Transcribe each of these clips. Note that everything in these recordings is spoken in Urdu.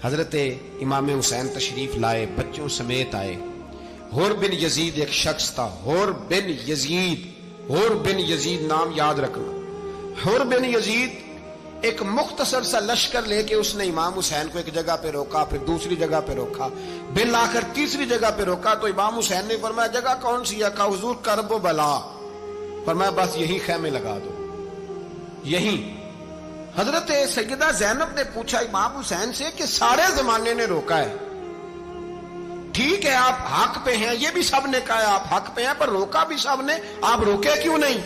حضرت امام حسین تشریف لائے، بچوں سمیت آئے۔ حور بن یزید ایک شخص تھا، حور بن یزید نام یاد رکھنا۔ حور بن یزید ایک مختصر سا لشکر لے کے اس نے امام حسین کو ایک جگہ پہ روکا، پھر دوسری جگہ پہ روکا، بالآخر تیسری جگہ پہ روکا تو امام حسین نے فرمایا جگہ کون سی ہے؟ کہا حضور کرب و بلا۔ فرمایا بس یہی خیمے لگا دو، یہی۔ حضرت سیدہ زینب نے پوچھا امام حسین سے کہ سارے زمانے نے روکا ہے، ٹھیک ہے آپ حق پہ ہیں، یہ بھی سب نے کہا ہے آپ حق پہ ہیں، پر روکا بھی سب نے، آپ روکے کیوں نہیں؟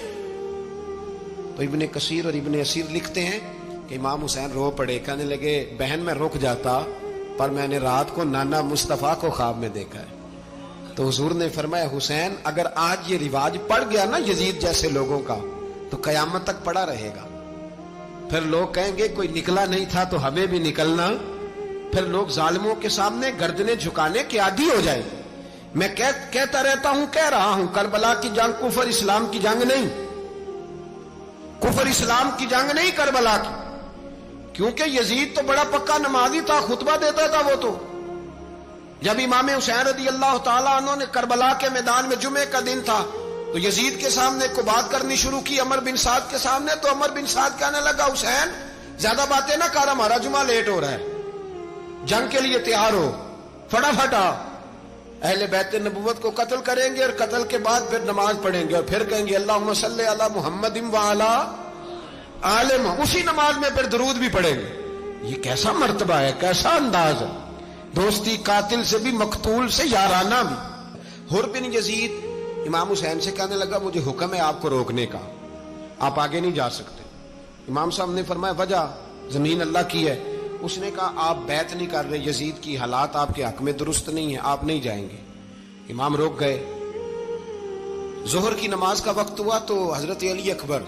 تو ابن کثیر اور ابن اسیر لکھتے ہیں کہ امام حسین رو پڑے، کہنے لگے بہن میں رک جاتا پر میں نے رات کو نانا مصطفیٰ کو خواب میں دیکھا ہے۔ تو حضور نے فرمایا حسین اگر آج یہ رواج پڑ گیا نا یزید جیسے لوگوں کا تو قیامت تک پڑا رہے گا، پھر لوگ کہیں گے کوئی نکلا نہیں تھا تو ہمیں بھی نکلنا، پھر لوگ ظالموں کے سامنے گردنیں جھکانے کے عادی ہو جائیں۔ میں کہتا رہتا ہوں، کہہ رہا ہوں، کربلا کی جنگ کفر اسلام کی جنگ نہیں، کفر اسلام کی جنگ نہیں کربلا کی، کیونکہ یزید تو بڑا پکا نمازی تھا، خطبہ دیتا تھا وہ تو۔ جب امام حسین رضی اللہ تعالیٰ عنہ نے کربلا کے میدان میں جمعے کا دن تھا تو یزید کے سامنے کو بات کرنی شروع کی عمر بن سعد کے سامنے، تو عمر بن سعد کہنے لگا حسین زیادہ باتیں نہ کر، ہمارا جمعہ لیٹ ہو رہا ہے، جنگ کے لیے تیار ہو، فٹافٹ آ۔ اہل بیت نبوت کو قتل کریں گے اور قتل کے بعد پھر نماز پڑھیں گے اور پھر کہیں گے اللہم صلی علی محمد وعلی آل محمد، اسی نماز میں پھر درود بھی پڑھیں گے۔ یہ کیسا مرتبہ ہے، کیسا انداز ہے، دوستی قاتل سے بھی مقتول سے یارانہ بھی۔ حور بن یزید امام حسین سے کہنے لگا مجھے حکم ہے آپ کو روکنے کا، آپ آگے نہیں جا سکتے۔ امام صاحب نے فرمایا وجہ؟ زمین اللہ کی ہے۔ اس نے کہا آپ بیعت نہیں کر رہے، یزید کی حالات آپ کے حق میں درست نہیں ہیں، آپ نہیں جائیں گے۔ امام روک گئے۔ ظہر کی نماز کا وقت ہوا تو حضرت علی اکبر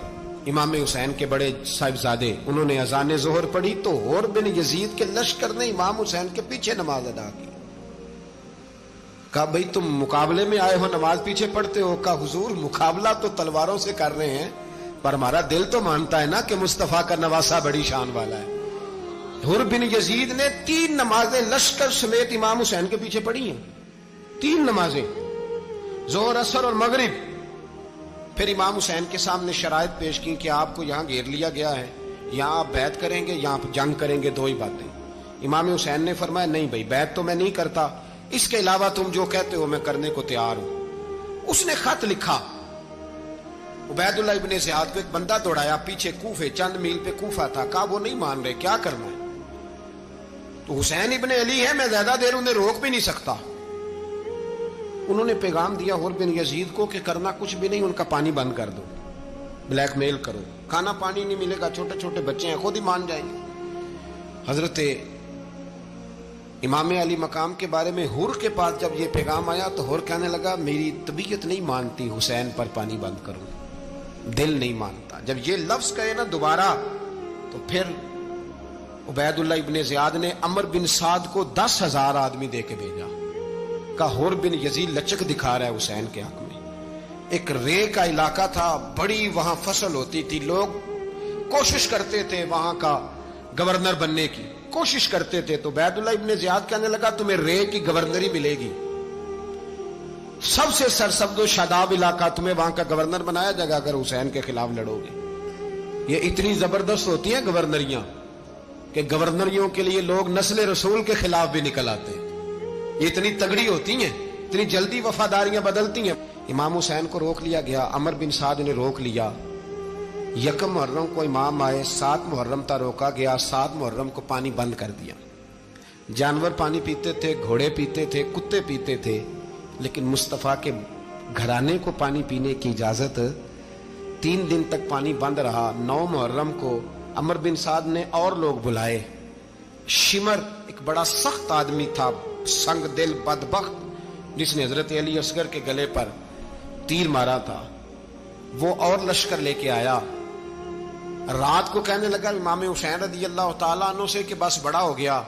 امام حسین کے بڑے صاحبزادے انہوں نے اذان ظہر پڑھی تو حور بن یزید کے لشکر نے امام حسین کے پیچھے نماز ادا کی۔ کہا بھئی تم مقابلے میں آئے ہو نماز پیچھے پڑھتے ہو؟ کہا حضور مقابلہ تو تلواروں سے کر رہے ہیں پر ہمارا دل تو مانتا ہے نا کہ مصطفیٰ کا نواسہ بڑی شان والا ہے۔ حور بن یزید نے 3 نمازیں لشکر سمیت امام حسین کے پیچھے پڑھی ہیں، 3 نمازیں، ظہر اثر اور مغرب۔ پھر امام حسین کے سامنے شرائط پیش کی کہ آپ کو یہاں گھیر لیا گیا ہے، یہاں آپ بیعت کریں گے، یہاں جنگ کریں گے، 2 ہی باتیں۔ امام حسین نے فرمایا نہیں بھائی بیعت تو میں نہیں کرتا، اس کے علاوہ تم جو کہتے ہو میں کرنے کو تیار ہوں۔ اس نے خط لکھا، عبید اللہ ابن زیاد کو ایک بندہ دوڑایا پیچھے کوفے، چند میل پہ کوفہ تھا، کہا وہ نہیں مان رہے، کیا کرنا ہے؟ تو حسین ابن علی ہے، میں زیادہ دیر انہیں روک بھی نہیں سکتا۔ انہوں نے پیغام دیا حور بن یزید کو کہ کرنا کچھ بھی نہیں، ان کا پانی بند کر دو، بلیک میل کرو، کھانا پانی نہیں ملے گا، چھوٹے چھوٹے بچے ہیں خود ہی مان جائیں گے۔ حضرت امام علی مقام کے بارے میں حور کے پاس جب یہ پیغام آیا تو حور کہنے لگا میری طبیعت نہیں مانتی حسین پر پانی بند کروں، دل نہیں مانتا۔ جب یہ لفظ کہے نا دوبارہ تو پھر عبید اللہ ابن زیاد نے عمر بن سعد کو 10,000 آدمی دے کے بھیجا، کہا حور بن یزید لچک دکھا رہا ہے حسین کے حق میں۔ ایک رے کا علاقہ تھا، بڑی وہاں فصل ہوتی تھی، لوگ کوشش کرتے تھے وہاں کا گورنر بننے کی، کوشش کرتے تھے۔ تو عبید اللہ ابن زیاد کہنے لگا تمہیں رے کی گورنری ملے گی، سب سے سرسبز و شاداب علاقہ، تمہیں وہاں کا گورنر بنایا جائے گا اگر حسین کے خلاف لڑو گے۔ یہ اتنی زبردست ہوتی ہیں گورنریاں کہ گورنریوں کے لیے لوگ نسل رسول کے خلاف بھی نکل آتے ہیں، یہ اتنی تگڑی ہوتی ہیں، اتنی جلدی وفاداریاں بدلتی ہیں۔ امام حسین کو روک لیا گیا، عمر بن سعد نے روک لیا۔ 1 محرم کو امام آئے، 7 محرم تا روکا گیا، 7 محرم کو پانی بند کر دیا۔ جانور پانی پیتے تھے، گھوڑے پیتے تھے، کتے پیتے تھے، لیکن مصطفیٰ کے گھرانے کو پانی پینے کی اجازت 3 دن تک پانی بند رہا۔ 9 محرم کو عمر بن سعد نے اور لوگ بلائے۔ شمر ایک بڑا سخت آدمی تھا، سنگ دل بدبخت، جس نے حضرت علی اصغر کے گلے پر تیر مارا تھا، وہ اور لشکر لے کے آیا۔ رات کو کہنے لگا امام حسین رضی اللہ تعالیٰ عنہ سے کہ بس بڑا ہو گیا،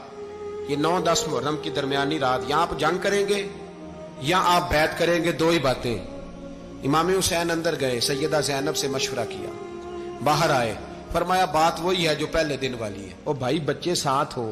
یہ 9-10 محرم کی درمیانی رات، یہاں آپ جنگ کریں گے یا آپ بیعت کریں گے، 2 ہی باتیں۔ امام حسین اندر گئے، سیدہ زینب سے مشورہ کیا، باہر آئے، فرمایا بات وہی ہے جو پہلے دن والی ہے۔ او بھائی بچے ساتھ ہو،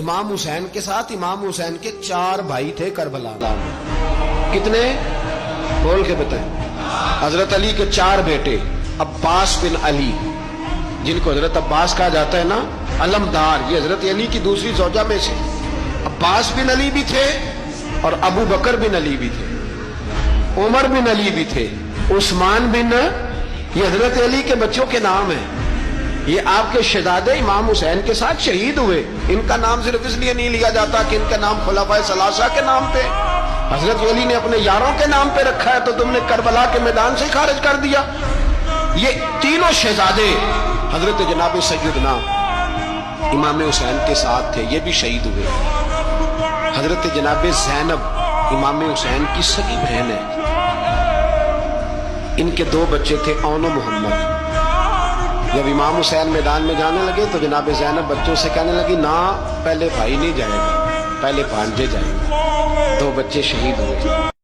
امام حسین کے ساتھ امام حسین کے 4 بھائی تھے کربلا میں. کتنے؟ بول کے بتائیں. حضرت علی کے 4 بیٹے. عباس بن علی جن کو حضرت عباس کہا جاتا ہے نا، علمدار، یہ حضرت علی کی دوسری زوجہ میں سے. عباس بن علی بھی تھے اور ابو بکر بن علی بھی تھے، عمر بن علی بھی تھے، عثمان بن، یہ حضرت علی کے بچوں کے نام ہیں. یہ آپ کے شہزادے امام حسین کے ساتھ شہید ہوئے. ان کا نام صرف اس لیے نہیں لیا جاتا کہ ان کا نام خلفائے ثلاثہ کے نام پہ، حضرت علی نے اپنے یاروں کے نام پہ رکھا ہے تو تم نے کربلا کے میدان سے خارج کر دیا. یہ تینوں شہزادے حضرت جناب سیدنا امام حسین کے ساتھ تھے، یہ بھی شہید ہوئے. حضرت جناب زینب امام حسین کی سگی بہن ہے. ان کے 2 بچے تھے، اون و محمد. جب امام حسین میدان میں جانے لگے تو جناب زینب بچوں سے کہنے لگی، نہ پہلے بھائی نہیں جائے گا، پہلے بھانجے جائیں گے. 2 بچے شہید ہوئے.